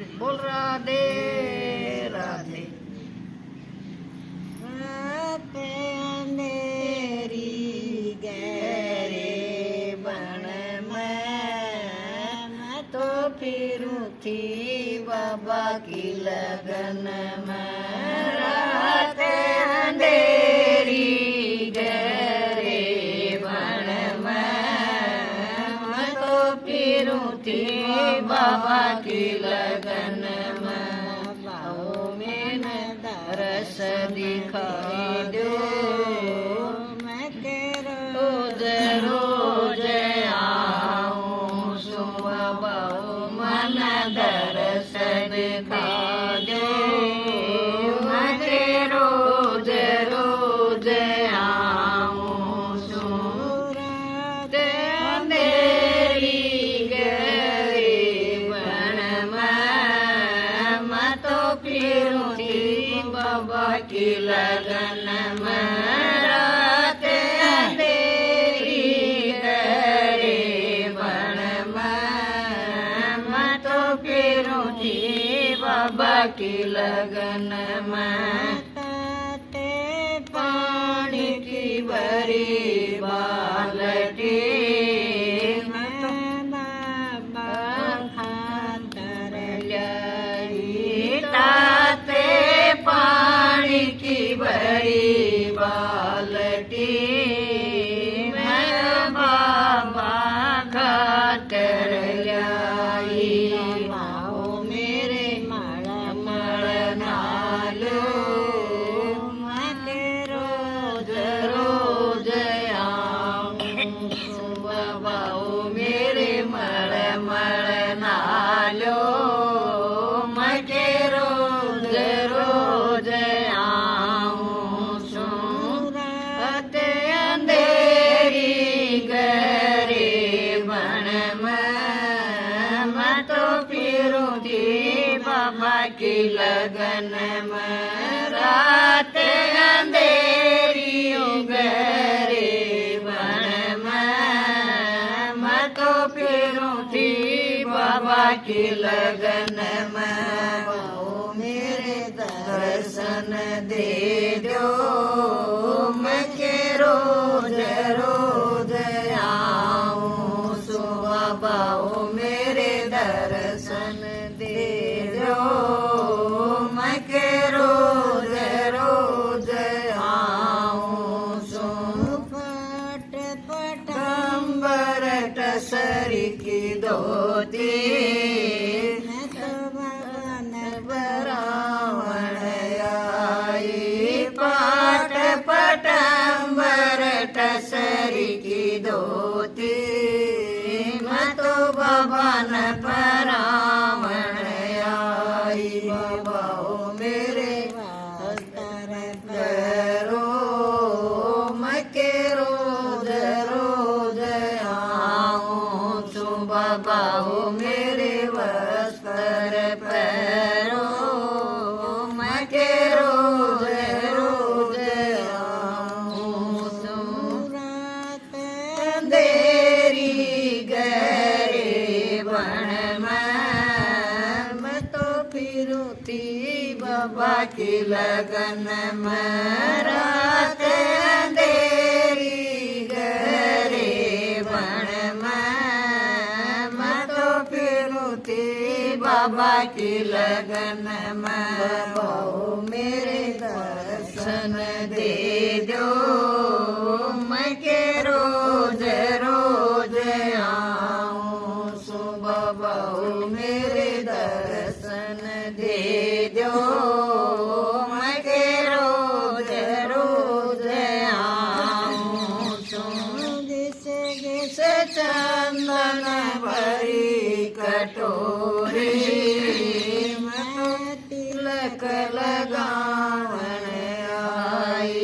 बोल राधे राधे। राते अंधेरी गहरे बन में, मैं तो फिरूं थी बाबा की लगन में। राते अंधेरी गहरे बन में, मैं तो फिरूं थी बाबा की लगन में। बाबू मैंने दरस दिखाई दो, मैं तेरा रोज रोज आऊं सुबह बाबू मन दरस दिखा दो, मैं तेरा रोज रोज आऊं सूरत अंधेरी गहरी बन में, मैं तो फिरूं थी बाबा की लगन में। रात अंधेरी गहरी बन में, मैं तो फिरूं थी बाबा की लगन में। ताते पानी की भरी बाल्टी मैं बाबा खातर लाई। ताते पानी की भरी बाल्टी मैं बाबा खातर लाई। आओ मेरे मळ मळ नालो, मैं रोज रोज आऊं सुबह बाऊ मेरे मळ मळ नालो, मैं रोज रोज आऊं सूरत अंधेरी गहरी बन में, मैं तो फिरूं थी बाबा की लगन में। रात अंधेरी गहरी बन में, मैं तो फिरूं थी बाबा की लगन में। बाबू मेरे दर्शन दे दो, मैं के रोज रोज आऊं सुबह बाबू मेरे दर्शन दे दो, मैं के रोज रोज आऊं सो। पट पटंबर टसरी की धोती मैं तो भगवान बरावण आई। पाट पटंबर टसरी की धोती मैं तो भगवान बरावण आई। बाबा ओ मेरे अस्तर पैरो, मैं के रोज रोज आऊं तू बाबा ओ मेरे वस्त्र पैरो, मैं के रोज रोज आऊं सूरत अंधेरी गहरे बन में, मैं तो फिरूं थी बाबा की लगन में। रात अंधेरी गहरे बन में, मैं तो फिरूं थी बाबा की लगन में। बाबा मेरे दर्शन दे दो, मैं के रोज रोज आऊं सो। बाबा मेरे दर्शन दे दो, मैं के रोज रोज आऊं सो। जिस चंदन भरी कटोरी मैं तिलक लगावन आई।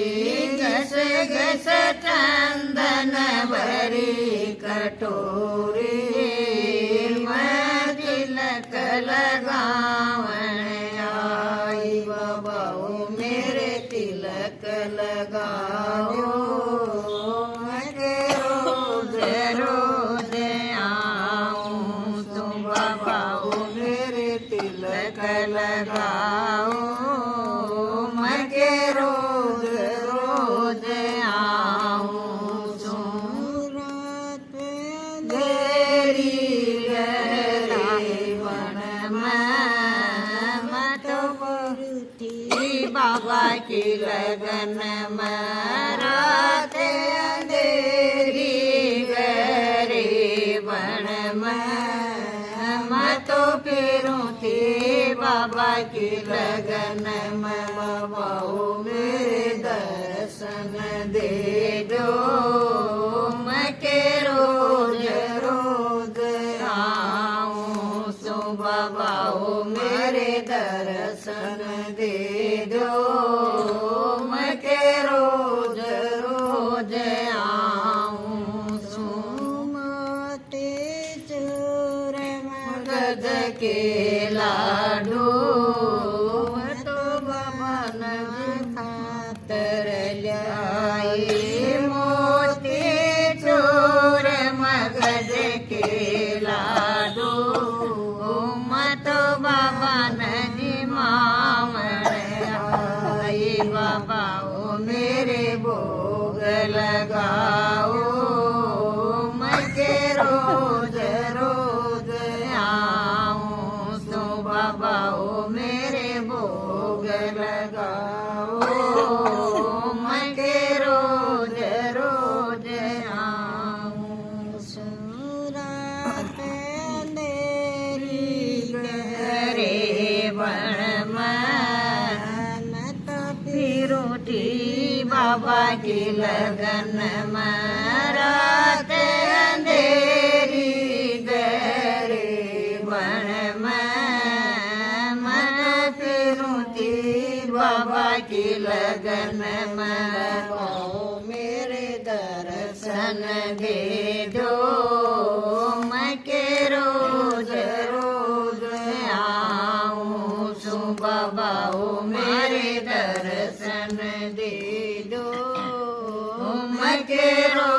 घस घस चंदन भरी कटोरी मैं तिलक लगावन आई। बाबा मेरे तिलक लगाओ, मैं रोज रोज आऊं तुम बाबा मेरे तिलक लगाओ मैं के रोज रोज आऊं सूरत देरी गरी बन मैं तो बरती बाबा की लगन में रात अंधेरी गरी बन मैं तो फिरूं थी बाबा की लगन में बाबा मेरे दर्शन दे दो मैं के रोज रोज आऊं सो बाबा मेरे दर्शन दे दो मैं के रोज रोज आऊं सो माते चोर मगध के लाडू तो बाबा न खातर लाई मोती चोर मगध के लाडू तो बाबा नदी मामण आई बाबा मेरे भोग लगाओ मैं के रोज रोज आऊं सो बाबा मेरे भोग लगाओ मैं के रोज रोज आऊं सूरत अंधेरी गहरे बन मैं तो फिरूं थी बाबा की लगन में रात अंधेरी गहरे बन मैं तो फिरूं थी बाबा की लगन में मेरे दर्शन दे दो मैं के रोज रोज आऊं सो बाबा मेरे दर्शन दे दो मैं के रोज